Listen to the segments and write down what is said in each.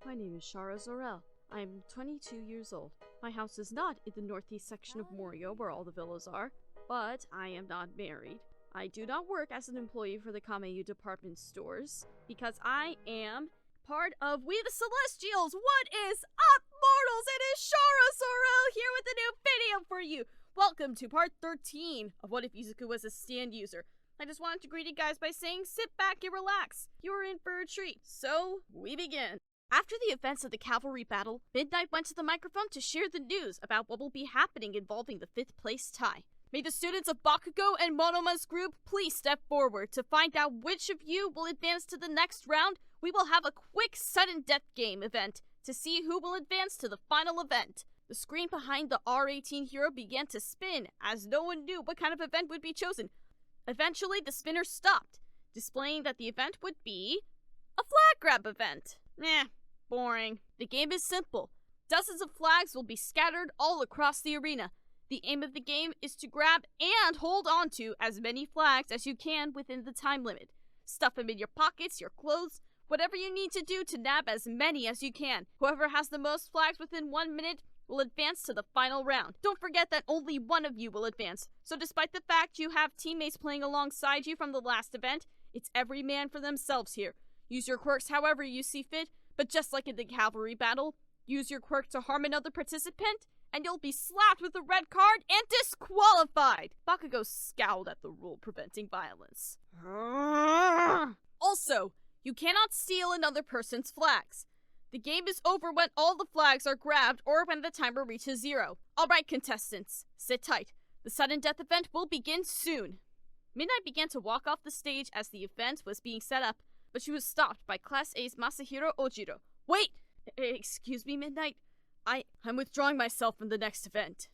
My name is zor-el. I am 22 years old. My house is not in the northeast section of Morio where all the villas are, but I am not married. I do not work as an employee for the Kameiyu department stores because I am part of We the Celestials. What is up, mortals? It is zor-el here with a new video for you. Welcome to part 13 of What If Izuku Was a Stand User. I just wanted to greet you guys by saying sit back and relax. You are in for a treat. So, we begin. After the events of the cavalry battle, Midnight went to the microphone to share the news about what will be happening involving the 5th place tie. May the students of Bakugo and Monoma's group please step forward to find out which of you will advance to the next round. We will have a quick sudden death game event to see who will advance to the final event. The screen behind the R18 hero began to spin as no one knew what kind of event would be chosen. Eventually, the spinner stopped, displaying that the event would be a flag grab event. Boring. The game is simple. Dozens of flags will be scattered all across the arena. The aim of the game is to grab and hold on to as many flags as you can within the time limit. Stuff them in your pockets, your clothes, whatever you need to do to nab as many as you can. Whoever has the most flags within 1 minute will advance to the final round. Don't forget that only one of you will advance. So despite the fact you have teammates playing alongside you from the last event, it's every man for themselves here. Use your quirks however you see fit, but just like in the cavalry battle, use your quirk to harm another participant, and you'll be slapped with a red card and disqualified! Bakugo scowled at the rule preventing violence. Also, you cannot steal another person's flags. The game is over when all the flags are grabbed or when the timer reaches 0. Alright, contestants, sit tight. The sudden death event will begin soon. Midnight began to walk off the stage as the event was being set up, but she was stopped by Class A's Masahiro Ojiro. Wait! Excuse me, Midnight? I'm withdrawing myself from the next event.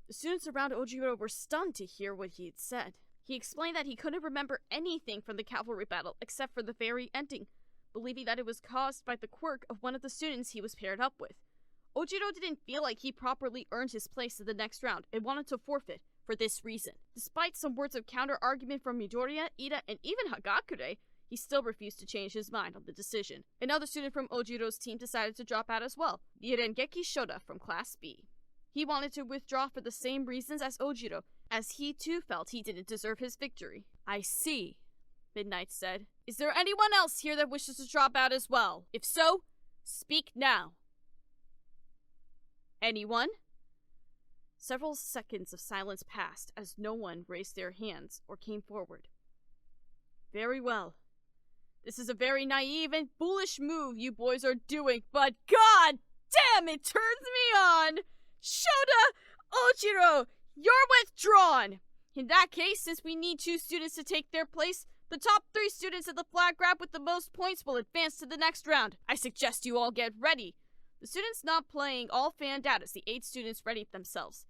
The students around Ojiro were stunned to hear what he had said. He explained that he couldn't remember anything from the cavalry battle except for the very ending, believing that it was caused by the quirk of one of the students he was paired up with. Ojiro didn't feel like he properly earned his place in the next round and wanted to forfeit for this reason. Despite some words of counter-argument from Midoriya, Ida, and even Hagakure, he still refused to change his mind on the decision. Another student from Ojiro's team decided to drop out as well, the Rengeki Shoda from Class B. He wanted to withdraw for the same reasons as Ojiro, as he too felt he didn't deserve his victory. I see, Midnight said. Is there anyone else here that wishes to drop out as well? If so, speak now. Anyone? Several seconds of silence passed as no one raised their hands or came forward. Very well. This is a very naive and foolish move you boys are doing, but god damn, it turns me on! Shoda Ojiro, you're withdrawn! In that case, since we need 2 students to take their place, the top 3 students at the flag grab with the most points will advance to the next round. I suggest you all get ready. The students not playing all fanned out as the 8 students readied themselves.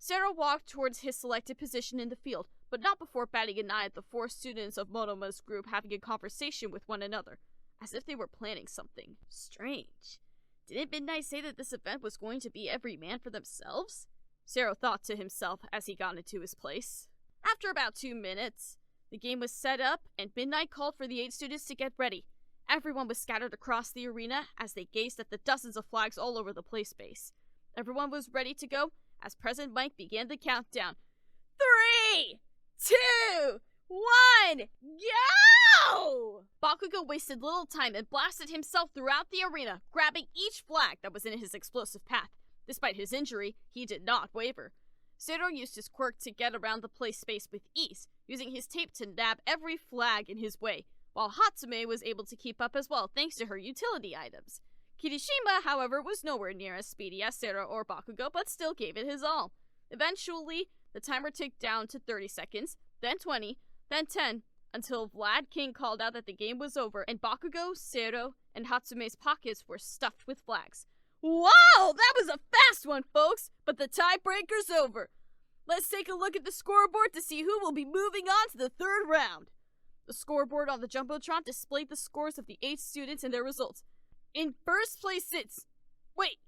Sarah walked towards his selected position in the field, but not before batting an eye at the 4 students of Monoma's group having a conversation with one another, as if they were planning something. Strange. Didn't Midnight say that this event was going to be every man for themselves? Sarah thought to himself as he got into his place. After about 2 minutes, the game was set up, and Midnight called for the 8 students to get ready. Everyone was scattered across the arena as they gazed at the dozens of flags all over the play space. Everyone was ready to go as President Mike began the countdown. 3, 2, 1, go! Bakugo wasted little time and blasted himself throughout the arena, grabbing each flag that was in his explosive path. Despite his injury, he did not waver. Zero used his quirk to get around the play space with ease, using his tape to nab every flag in his way, while Hatsume was able to keep up as well thanks to her utility items. Kirishima, however, was nowhere near as speedy as Zero or Bakugo, but still gave it his all. Eventually, the timer ticked down to 30 seconds, then 20, then 10, until Vlad King called out that the game was over and Bakugo, Zero, and Hatsume's pockets were stuffed with flags. Wow, that was a fast one, folks, but the tiebreaker's over. Let's take a look at the scoreboard to see who will be moving on to the 3rd round. The scoreboard on the Jumbotron displayed the scores of the 8 students and their results. In first place sits... Wait,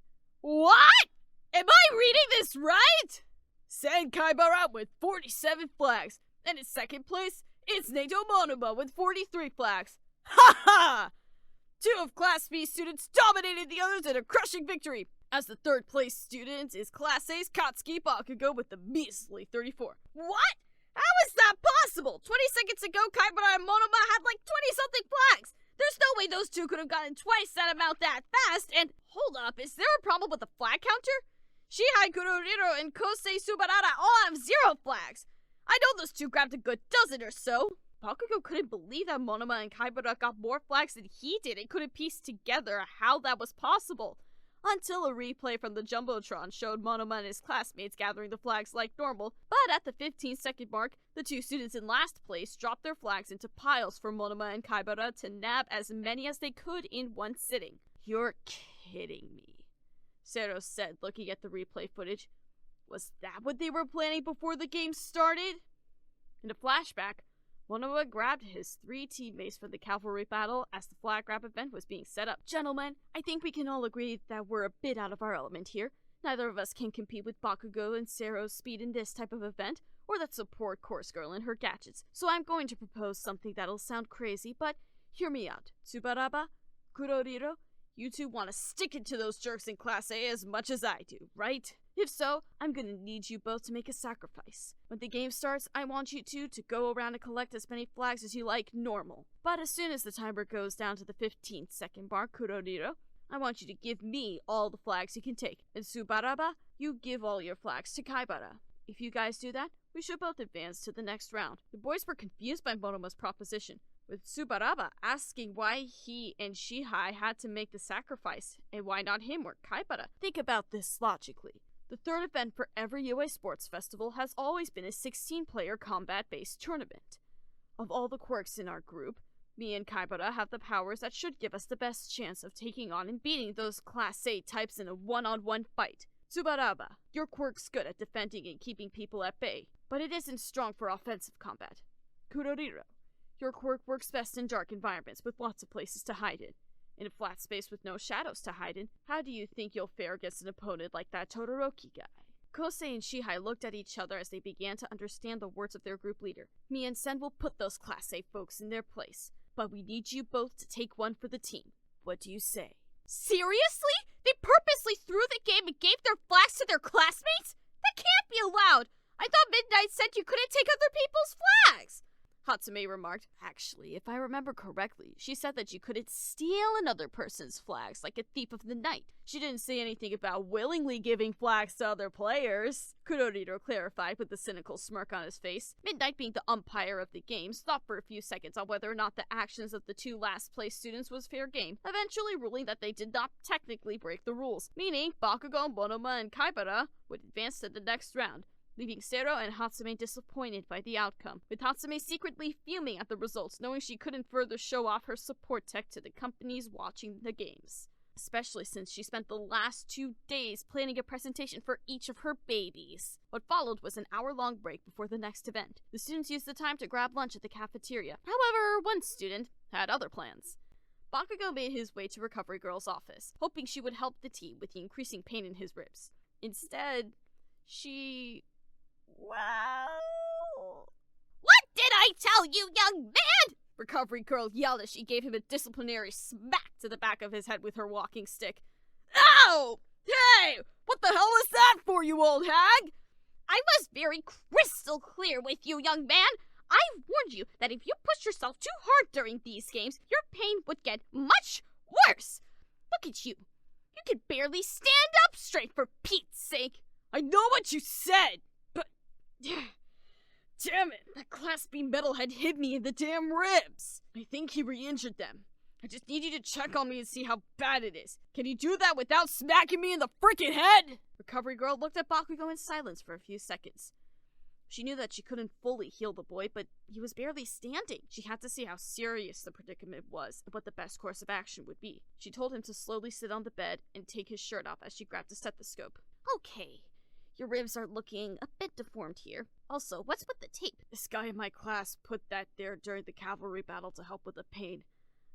what? Am I reading this right? Sankaibara with 47 flags, and in second place, it's Nato Monoma with 43 flags. Ha ha! Two of Class B students dominated the others in a crushing victory. As the third place student is Class A's Katsuki Bakugo with the measly 34. What? How is that possible? 20 seconds ago, Kaibara and Monoma had like 20-something flags. There's no way those two could have gotten twice that amount that fast. And hold up, is there a problem with the flag counter? Shihai Kuroriro and Kosei Subarara all have 0 flags. I know those two grabbed a good dozen or so. Bakugo couldn't believe that Monoma and Kaibara got more flags than he did and couldn't piece together how that was possible. Until a replay from the Jumbotron showed Monoma and his classmates gathering the flags like normal, but at the 15-second mark, the two students in last place dropped their flags into piles for Monoma and Kaibara to nab as many as they could in one sitting. You're kidding me, Sero said, looking at the replay footage. Was that what they were planning before the game started? In a flashback, Monoma grabbed his 3 teammates for the cavalry battle as the flag grab event was being set up. Gentlemen, I think we can all agree that we're a bit out of our element here. Neither of us can compete with Bakugo and Sero's speed in this type of event, or that support Course Girl and her gadgets. So I'm going to propose something that'll sound crazy, but hear me out. Tsubaraba, Kuroriro, you two want to stick it to those jerks in Class A as much as I do, right? If so, I'm gonna need you both to make a sacrifice. When the game starts, I want you two to go around and collect as many flags as you like normal. But as soon as the timer goes down to the 15-second mark, Kuroriro, I want you to give me all the flags you can take. And Tsubaraba, you give all your flags to Kaibara. If you guys do that, we should both advance to the next round. The boys were confused by Monoma's proposition, with Tsubaraba asking why he and Shihai had to make the sacrifice, and why not him or Kaibara. Think about this logically. The third event for every UA Sports Festival has always been a 16-player combat-based tournament. Of all the quirks in our group, me and Kaibara have the powers that should give us the best chance of taking on and beating those Class A types in a one-on-one fight. Tsubaraba, your quirk's good at defending and keeping people at bay, but it isn't strong for offensive combat. Kuroriro, your quirk works best in dark environments with lots of places to hide in. In a flat space with no shadows to hide in, how do you think you'll fare against an opponent like that Todoroki guy? Kosei and Shihai looked at each other as they began to understand the words of their group leader. Me and Sen will put those Class A folks in their place, but we need you both to take one for the team. What do you say? Seriously? They purposely threw the game and gave their flags to their classmates? That can't be allowed! I thought Midnight said you couldn't take other people's flags! Hatsume remarked. Actually, if I remember correctly, she said that you couldn't steal another person's flags like a thief of the night. She didn't say anything about willingly giving flags to other players. Kuroriro clarified with a cynical smirk on his face. Midnight, being the umpire of the games, thought for a few seconds on whether or not the actions of the 2 last-place students was fair game, eventually ruling that they did not technically break the rules, meaning Bakugo, Monoma, and Kaibara would advance to the next round, leaving Sero and Hatsume disappointed by the outcome, with Hatsume secretly fuming at the results, knowing she couldn't further show off her support tech to the companies watching the games. Especially since she spent the last 2 days planning a presentation for each of her babies. What followed was an hour-long break before the next event. The students used the time to grab lunch at the cafeteria. However, one student had other plans. Bakugo made his way to Recovery Girl's office, hoping she would help the team with the increasing pain in his ribs. Instead, she... Wow. What did I tell you, young man? Recovery Girl yelled as she gave him a disciplinary smack to the back of his head with her walking stick. Ow! Hey! What the hell was that for, you old hag? I was very crystal clear with you, young man. I warned you that if you pushed yourself too hard during these games, your pain would get much worse. Look at you. You can barely stand up straight, for Pete's sake. I know what you said. Damn it, that Class B metalhead hit me in the damn ribs. I think he re-injured them. I just need you to check on me and see how bad it is. Can you do that without smacking me in the freaking head? Recovery Girl looked at Bakugo in silence for a few seconds. She knew that she couldn't fully heal the boy, but he was barely standing. She had to see how serious the predicament was and what the best course of action would be. She told him to slowly sit on the bed and take his shirt off as she grabbed a stethoscope. Okay. Your ribs are looking a bit deformed here. Also, what's with the tape? This guy in my class put that there during the cavalry battle to help with the pain.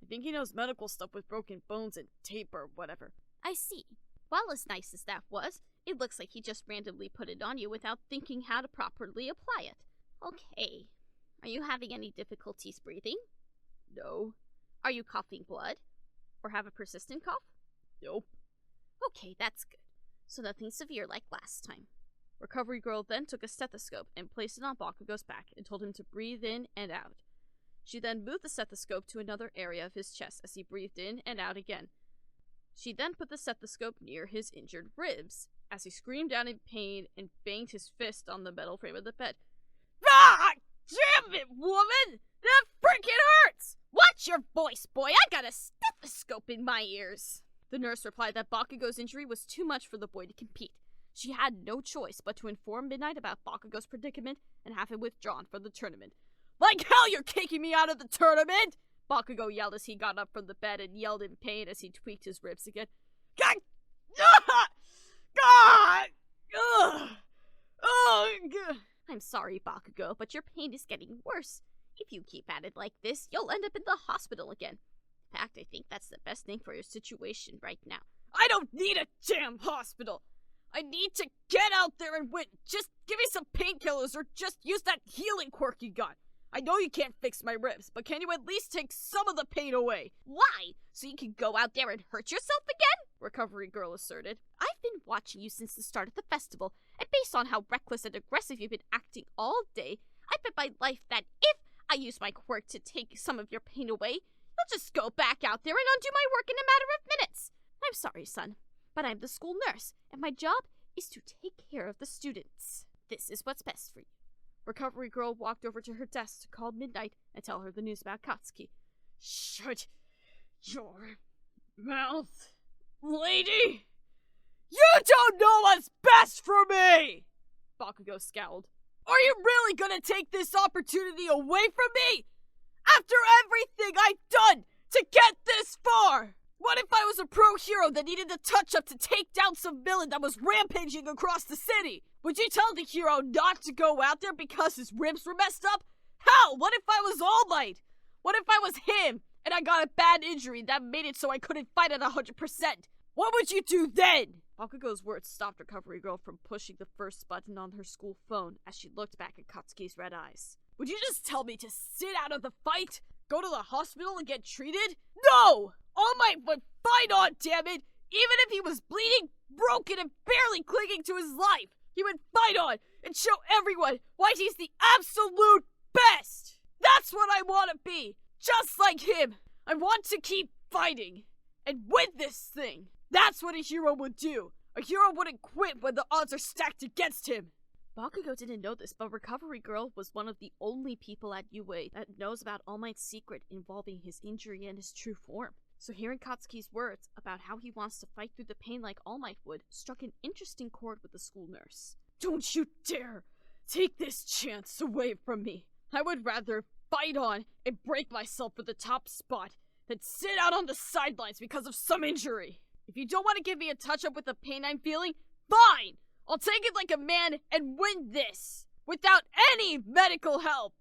I think he knows medical stuff with broken bones and tape or whatever. I see. Well, as nice as that was, it looks like he just randomly put it on you without thinking how to properly apply it. Okay. Are you having any difficulties breathing? No. Are you coughing blood? Or have a persistent cough? Nope. Okay, that's good. So nothing severe like last time. Recovery Girl then took a stethoscope and placed it on Bakugo's back and told him to breathe in and out. She then moved the stethoscope to another area of his chest as he breathed in and out again. She then put the stethoscope near his injured ribs as he screamed out in pain and banged his fist on the metal frame of the bed. Ah! Damn it, woman! That freaking hurts! Watch your voice, boy! I got a stethoscope in my ears! The nurse replied that Bakugo's injury was too much for the boy to compete. She had no choice but to inform Midnight about Bakugo's predicament and have him withdrawn from the tournament. Like hell you're kicking me out of the tournament! Bakugo yelled as he got up from the bed and yelled in pain as he tweaked his ribs again. God! God! Ugh! Ugh! I'm sorry, Bakugo, but your pain is getting worse. If you keep at it like this, you'll end up in the hospital again. In fact, I think that's the best thing for your situation right now. I don't need a damn hospital! I need to get out there and win! Just give me some painkillers or just use that healing quirk you got! I know you can't fix my ribs, but can you at least take some of the pain away? Why? So you can go out there and hurt yourself again? Recovery Girl asserted. I've been watching you since the start of the festival, and based on how reckless and aggressive you've been acting all day, I bet my life that if I use my quirk to take some of your pain away, you'll just go back out there and undo my work in a matter of minutes. I'm sorry, son, but I'm the school nurse, and my job is to take care of the students. This is what's best for you. Recovery Girl walked over to her desk to call Midnight and tell her the news about Katsuki. Shut your mouth, lady! You don't know what's best for me! Bakugo scowled. Are you really gonna take this opportunity away from me? After everything I've done to get this far! What if I was a pro hero that needed a touch-up to take down some villain that was rampaging across the city? Would you tell the hero not to go out there because his ribs were messed up? Hell, what if I was All Might? What if I was him and I got a bad injury that made it so I couldn't fight at 100%? What would you do then? Bakugo's words stopped Recovery Girl from pushing the first button on her school phone as she looked back at Katsuki's red eyes. Would you just tell me to sit out of the fight? Go to the hospital and get treated? No! All Might would fight on, damn it! Even if he was bleeding, broken, and barely clinging to his life, he would fight on and show everyone why he's the absolute best! That's what I want to be! Just like him! I want to keep fighting and win this thing! That's what a hero would do! A hero wouldn't quit when the odds are stacked against him! Bakugo didn't know this, but Recovery Girl was one of the only people at UA that knows about All Might's secret involving his injury and his true form. So hearing Katsuki's words about how he wants to fight through the pain like All Might would struck an interesting chord with the school nurse. Don't you dare take this chance away from me! I would rather fight on and break myself for the top spot than sit out on the sidelines because of some injury! If you don't want to give me a touch-up with the pain I'm feeling, fine! I'll take it like a man and win this! Without any medical help!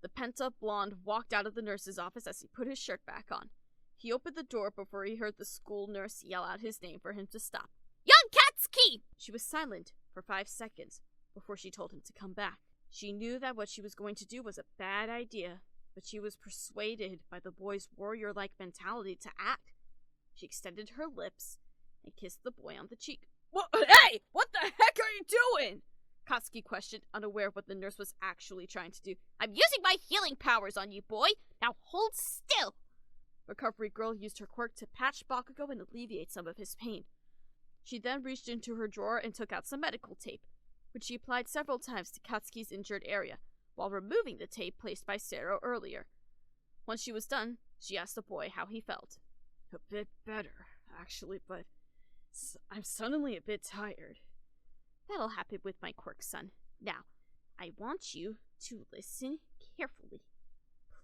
The pent-up blonde walked out of the nurse's office as he put his shirt back on. He opened the door before he heard the school nurse yell out his name for him to stop. Young Katsuki! She was silent for 5 seconds before she told him to come back. She knew that what she was going to do was a bad idea, but she was persuaded by the boy's warrior-like mentality to act. She extended her lips and kissed the boy on the cheek. Hey! What the heck are you doing? Katsuki questioned, unaware of what the nurse was actually trying to do. I'm using my healing powers on you, boy! Now hold still! Recovery Girl used her quirk to patch Bakugo and alleviate some of his pain. She then reached into her drawer and took out some medical tape, which she applied several times to Katsuki's injured area, while removing the tape placed by Sero earlier. Once she was done, she asked the boy how he felt. A bit better, actually, but I'm suddenly a bit tired. That'll happen with my quirk, son. Now, I want you to listen carefully.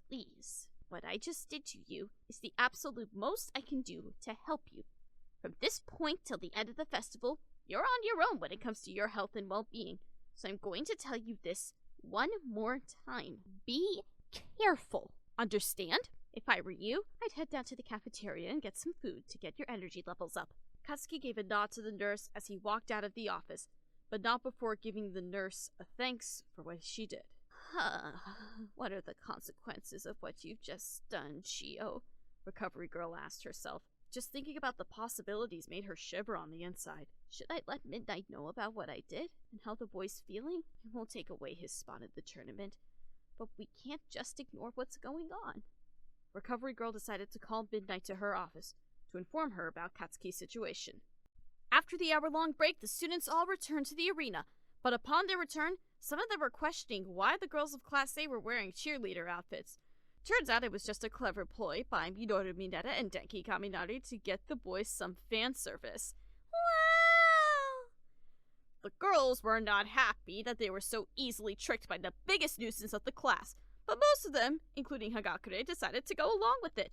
Please. What I just did to you is the absolute most I can do to help you. From this point till the end of the festival, you're on your own when it comes to your health and well-being. So I'm going to tell you this one more time. Be careful. Understand? If I were you, I'd head down to the cafeteria and get some food to get your energy levels up. Katsuki gave a nod to the nurse as he walked out of the office, but not before giving the nurse a thanks for what she did. What are the consequences of what you've just done, Chio? Recovery Girl asked herself. Just thinking about the possibilities made her shiver on the inside. Should I let Midnight know about what I did and how the boy's feeling? It won't take away his spot at the tournament, but we can't just ignore what's going on. Recovery Girl decided to call Midnight to her office to inform her about Katsuki's situation. After the hour-long break, the students all returned to the arena, but upon their return, some of them were questioning why the girls of Class A were wearing cheerleader outfits. Turns out it was just a clever ploy by Midori Mineta and Denki Kaminari to get the boys some fan service. Wow! The girls were not happy that they were so easily tricked by the biggest nuisance of the class, but most of them, including Hagakure, decided to go along with it.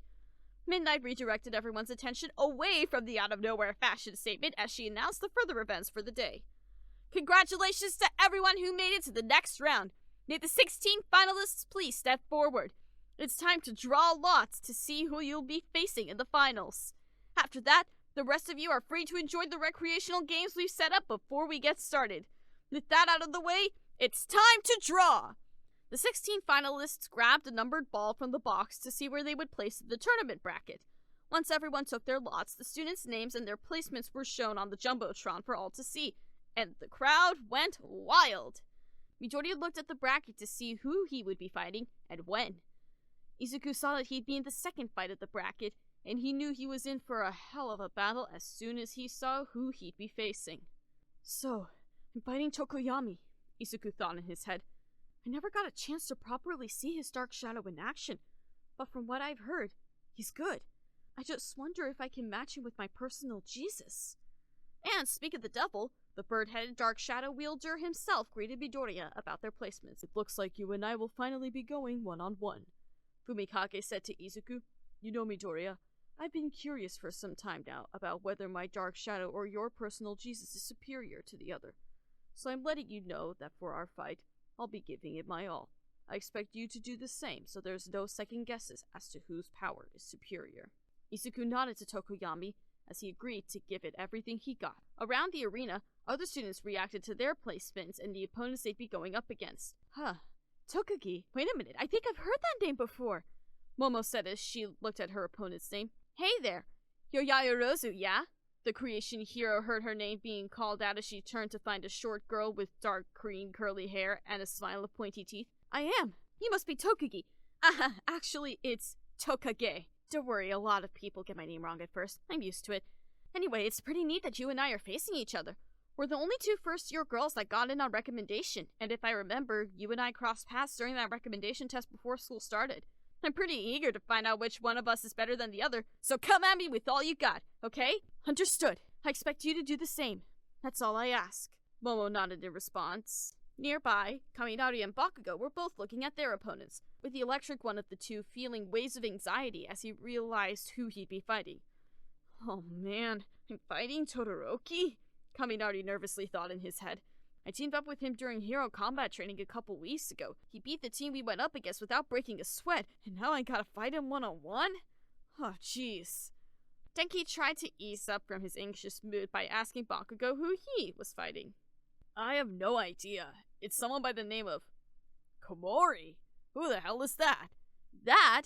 Midnight redirected everyone's attention away from the out-of-nowhere fashion statement as she announced the further events for the day. Congratulations to everyone who made it to the next round. May the 16 finalists please step forward. It's time to draw lots to see who you'll be facing in the finals. After that, the rest of you are free to enjoy the recreational games we've set up before we get started. With that out of the way, it's time to draw! The 16 finalists grabbed a numbered ball from the box to see where they would place in the tournament bracket. Once everyone took their lots, the students' names and their placements were shown on the Jumbotron for all to see, and the crowd went wild. Midori looked at the bracket to see who he would be fighting and when. Izuku saw that he'd be in the second fight of the bracket, and he knew he was in for a hell of a battle as soon as he saw who he'd be facing. So, I'm fighting Tokoyami, Izuku thought in his head. I never got a chance to properly see his dark shadow in action, but from what I've heard, he's good. I just wonder if I can match him with my personal Jesus. And speak of the devil, the bird-headed dark shadow wielder himself greeted Midoriya about their placements. It looks like you and I will finally be going one-on-one. Fumikage said to Izuku, You know, Midoriya, I've been curious for some time now about whether my dark shadow or your personal Jesus is superior to the other. So I'm letting you know that for our fight, I'll be giving it my all. I expect you to do the same, so there's no second guesses as to whose power is superior. Izuku nodded to Tokoyami as he agreed to give it everything he got. Around the arena, other students reacted to their placements and the opponents they'd be going up against. Tokagi? Wait a minute, I think I've heard that name before, Momo said as she looked at her opponent's name. Hey there, you're Yayorozu, yeah? The creation hero heard her name being called out as she turned to find a short girl with dark green curly hair and a smile of pointy teeth. I am. You must be Tokagi. Actually, it's Tokage. Don't worry, a lot of people get my name wrong at first. I'm used to it. Anyway, it's pretty neat that you and I are facing each other. We're the only two first-year girls that got in on recommendation, and if I remember, you and I crossed paths during that recommendation test before school started. I'm pretty eager to find out which one of us is better than the other, so come at me with all you got, okay? Understood. I expect you to do the same. That's all I ask. Momo nodded in response. Nearby, Kaminari and Bakugo were both looking at their opponents, with the electric one of the two feeling waves of anxiety as he realized who he'd be fighting. Oh man, I'm fighting Todoroki? Kaminari nervously thought in his head. I teamed up with him during hero combat training a couple weeks ago. He beat the team we went up against without breaking a sweat, and now I gotta fight him one-on-one? Oh, jeez. Denki tried to ease up from his anxious mood by asking Bakugo who he was fighting. I have no idea. It's someone by the name of Komori. Who the hell is that? That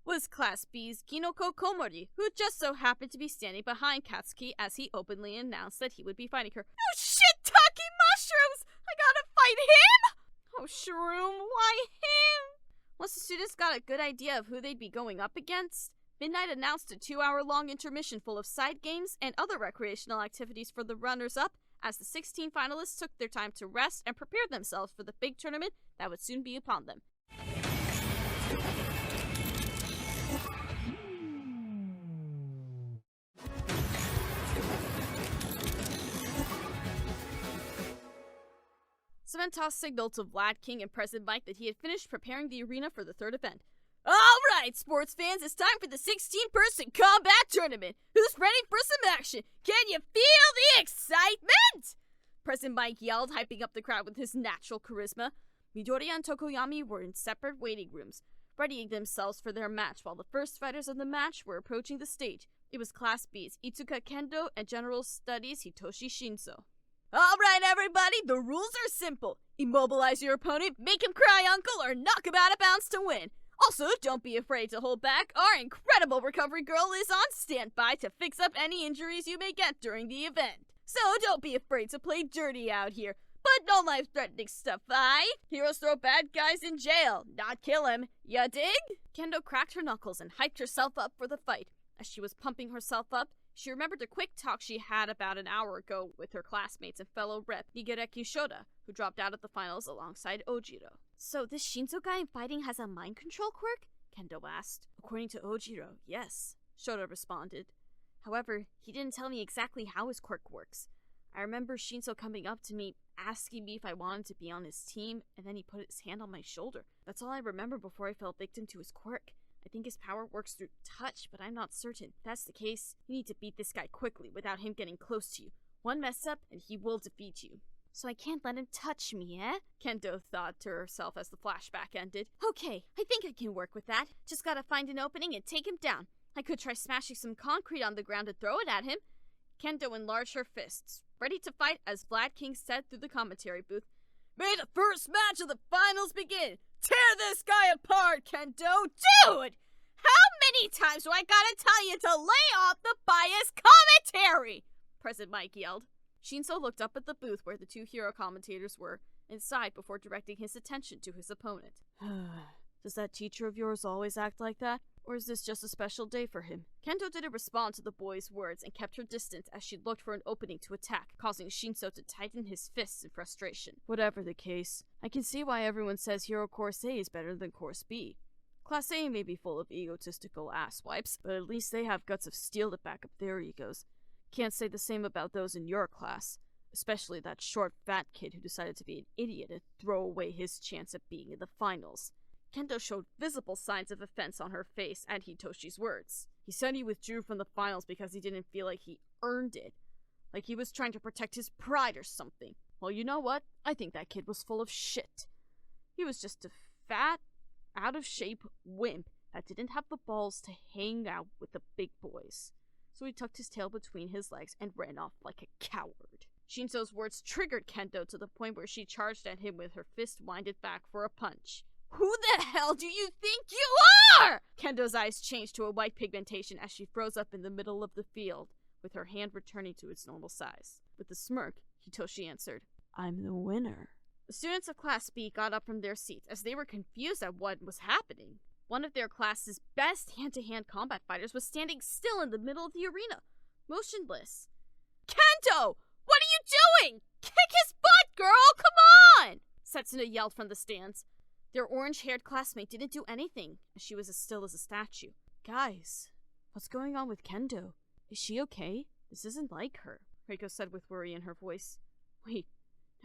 was Class B's Kinoko Komori, who just so happened to be standing behind Katsuki as he openly announced that he would be fighting her. Oh shit, talking mushrooms! I gotta fight him! Oh shroom, why him? Once the students got a good idea of who they'd be going up against, Midnight announced a 2-hour-long intermission full of side games and other recreational activities for the runners-up as the 16 finalists took their time to rest and prepare themselves for the big tournament that would soon be upon them. Seventos signaled to Vlad King and President Mike that he had finished preparing the arena for the third event. Alright, sports fans, it's time for the 16-person combat tournament! Who's ready for some action? Can you feel the excitement? President Mike yelled, hyping up the crowd with his natural charisma. Midoriya and Tokoyami were in separate waiting rooms, readying themselves for their match while the first fighters of the match were approaching the stage. It was Class B's Itsuka Kendo and General Studies Hitoshi Shinzo. Alright everybody, the rules are simple. Immobilize your opponent, make him cry uncle, or knock him out of bounds to win. Also, don't be afraid to hold back. Our incredible recovery girl is on standby to fix up any injuries you may get during the event. So don't be afraid to play dirty out here. But no life-threatening stuff, aye? Heroes throw bad guys in jail, not kill him. Ya dig? Kendo cracked her knuckles and hyped herself up for the fight. As she was pumping herself up, she remembered a quick talk she had about an hour ago with her classmates and fellow rep Nigareki Shota, who dropped out of the finals alongside Ojiro. So this Shinzo guy in fighting has a mind control quirk? Kendo asked. According to Ojiro, yes, Shota responded. However, he didn't tell me exactly how his quirk works. I remember Shinzo coming up to me, asking me if I wanted to be on his team, and then he put his hand on my shoulder. That's all I remember before I fell victim to his quirk. I think his power works through touch, but I'm not certain. If that's the case, you need to beat this guy quickly without him getting close to you. One mess up, and he will defeat you. So I can't let him touch me, eh? Kendo thought to herself as the flashback ended. Okay, I think I can work with that. Just gotta find an opening and take him down. I could try smashing some concrete on the ground and throw it at him. Kendo enlarged her fists, ready to fight as Vlad King said through the commentary booth. May the first match of the finals begin! Tear this guy apart, Kendo! Dude! How many times do I gotta tell you to lay off the biased commentary? President Mike yelled. Shinzo looked up at the booth where the two hero commentators were and sighed before directing his attention to his opponent. Does that teacher of yours always act like that? Or is this just a special day for him? Kendo didn't respond to the boy's words and kept her distance as she looked for an opening to attack, causing Shinzo to tighten his fists in frustration. Whatever the case, I can see why everyone says Hero Course A is better than Course B. Class A may be full of egotistical asswipes, but at least they have guts of steel to back up their egos. Can't say the same about those in your class, especially that short fat kid who decided to be an idiot and throw away his chance at being in the finals. Kendo showed visible signs of offense on her face at Hitoshi's words. He said he withdrew from the finals because he didn't feel like he earned it. Like he was trying to protect his pride or something. Well, you know what? I think that kid was full of shit. He was just a fat, out-of-shape wimp that didn't have the balls to hang out with the big boys. So he tucked his tail between his legs and ran off like a coward. Shinzo's words triggered Kendo to the point where she charged at him with her fist winded back for a punch. Who the hell do you think you are? Kendo's eyes changed to a white pigmentation as she froze up in the middle of the field, with her hand returning to its normal size. With a smirk, Hitoshi answered, I'm the winner. The students of Class B got up from their seats as they were confused at what was happening. One of their class's best hand-to-hand combat fighters was standing still in the middle of the arena, motionless. Kendo! What are you doing? Kick his butt, girl! Come on! Setsuna yelled from the stands. Their orange-haired classmate didn't do anything, as she was as still as a statue. Guys, what's going on with Kendo? Is she okay? This isn't like her, Reiko said with worry in her voice. Wait,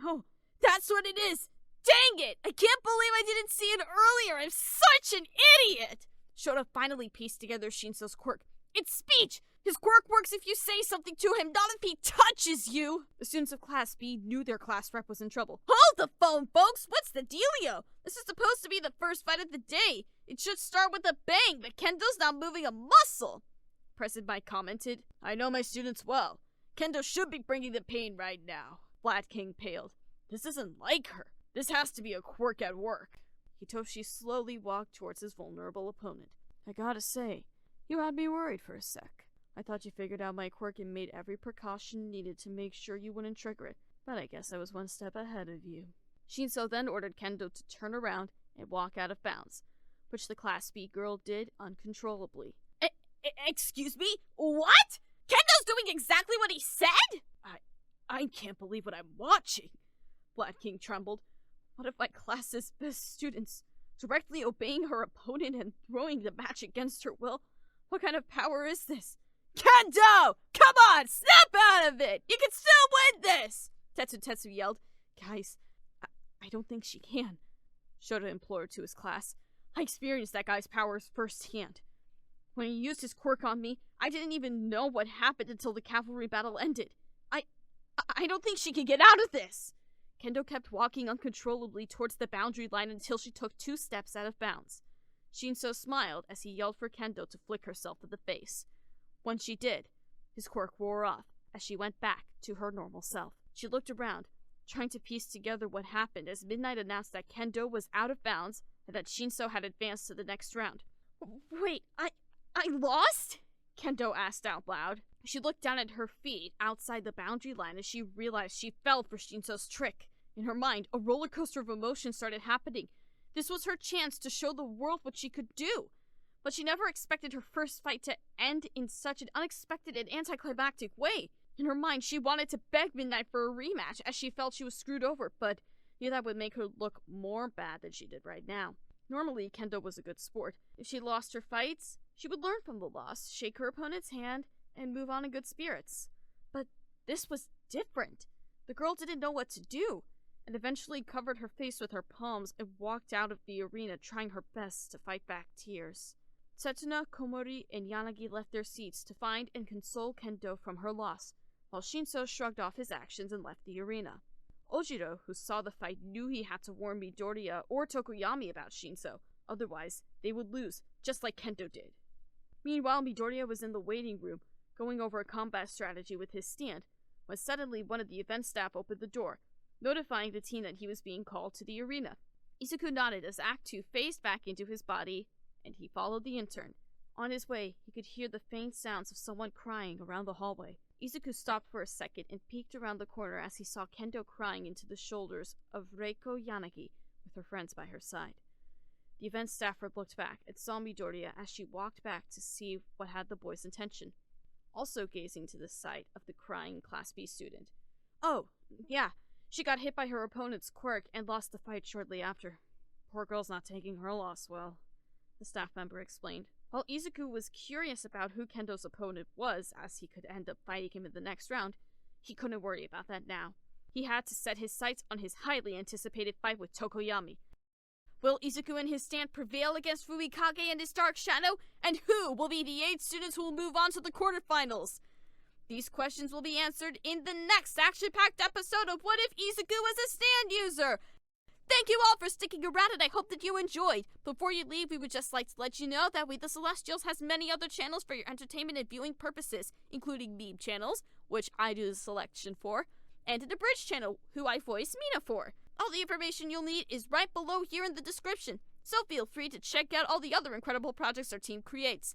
no, that's what it is! Dang it! I can't believe I didn't see it earlier! I'm such an idiot! Shota finally pieced together Shinzo's quirk. It's speech! His quirk works if you say something to him, not if he touches you! The students of Class B knew their class rep was in trouble. Hold the phone, folks! What's the dealio? This is supposed to be the first fight of the day. It should start with a bang, but Kendo's not moving a muscle! President Mike commented. I know my students well. Kendo should be bringing the pain right now. Flat King paled. This isn't like her. This has to be a quirk at work. Hitoshi slowly walked towards his vulnerable opponent. I gotta say, you had me worried for a sec. I thought you figured out my quirk and made every precaution needed to make sure you wouldn't trigger it, but I guess I was one step ahead of you. Shinzo then ordered Kendo to turn around and walk out of bounds, which the Class B girl did uncontrollably. Excuse me? What? Kendo's doing exactly what he said? I can't believe what I'm watching. Black King trembled. What if my class's best students, directly obeying her opponent and throwing the match against her will? What kind of power is this? Kendo! Come on! Snap out of it! You can still win this! Tetsu yelled. Guys, I don't think she can. Shota implored to his class. I experienced that guy's powers firsthand. When he used his quirk on me, I didn't even know what happened until the cavalry battle ended. I don't think she can get out of this! Kendo kept walking uncontrollably towards the boundary line until she took 2 steps out of bounds. Shinzo smiled as he yelled for Kendo to flick herself in the face. When she did, his quirk wore off as she went back to her normal self. She looked around, trying to piece together what happened as Midnight announced that Kendo was out of bounds and that Shinso had advanced to the next round. Wait, I lost? Kendo asked out loud. She looked down at her feet outside the boundary line as she realized she fell for Shinso's trick. In her mind, a roller coaster of emotions started happening. This was her chance to show the world what she could do. But she never expected her first fight to end in such an unexpected and anticlimactic way. In her mind, she wanted to beg Midnight for a rematch as she felt she was screwed over, but knew that would make her look more bad than she did right now. Normally, Kendo was a good sport. If she lost her fights, she would learn from the loss, shake her opponent's hand, and move on in good spirits. But this was different. The girl didn't know what to do, and eventually covered her face with her palms and walked out of the arena trying her best to fight back tears. Setsuna, Komori, and Yanagi left their seats to find and console Kendo from her loss, while Shinso shrugged off his actions and left the arena. Ojiro, who saw the fight, knew he had to warn Midoriya or Tokoyami about Shinso, otherwise they would lose, just like Kendo did. Meanwhile, Midoriya was in the waiting room, going over a combat strategy with his stand, when suddenly one of the event staff opened the door, notifying the team that he was being called to the arena. Izuku nodded as Act 2 phased back into his body, and he followed the intern. On his way, he could hear the faint sounds of someone crying around the hallway. Izuku stopped for a second and peeked around the corner as he saw Kendo crying into the shoulders of Reiko Yanagi with her friends by her side. The event staffer looked back and saw Midoriya as she walked back to see what had the boy's attention, also gazing to the sight of the crying Class B student. Oh, yeah, she got hit by her opponent's quirk and lost the fight shortly after. Poor girl's not taking her loss well, the staff member explained. While Izuku was curious about who Kendo's opponent was, as he could end up fighting him in the next round, he couldn't worry about that now. He had to set his sights on his highly anticipated fight with Tokoyami. Will Izuku and his stand prevail against Fumikage and his Dark Shadow? And who will be the 8 students who will move on to the quarterfinals? These questions will be answered in the next action-packed episode of What If Izuku Was a Stand User? Thank you all for sticking around, and I hope that you enjoyed. Before you leave, we would just like to let you know that We the Celestials has many other channels for your entertainment and viewing purposes, including meme channels, which I do the selection for, and an abridged channel, who I voice Mina for. All the information you'll need is right below here in the description, so feel free to check out all the other incredible projects our team creates.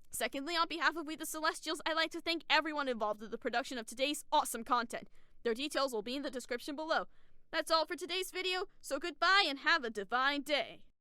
Secondly, on behalf of We the Celestials, I'd like to thank everyone involved in the production of today's awesome content. Their details will be in the description below. That's all for today's video, so goodbye and have a divine day.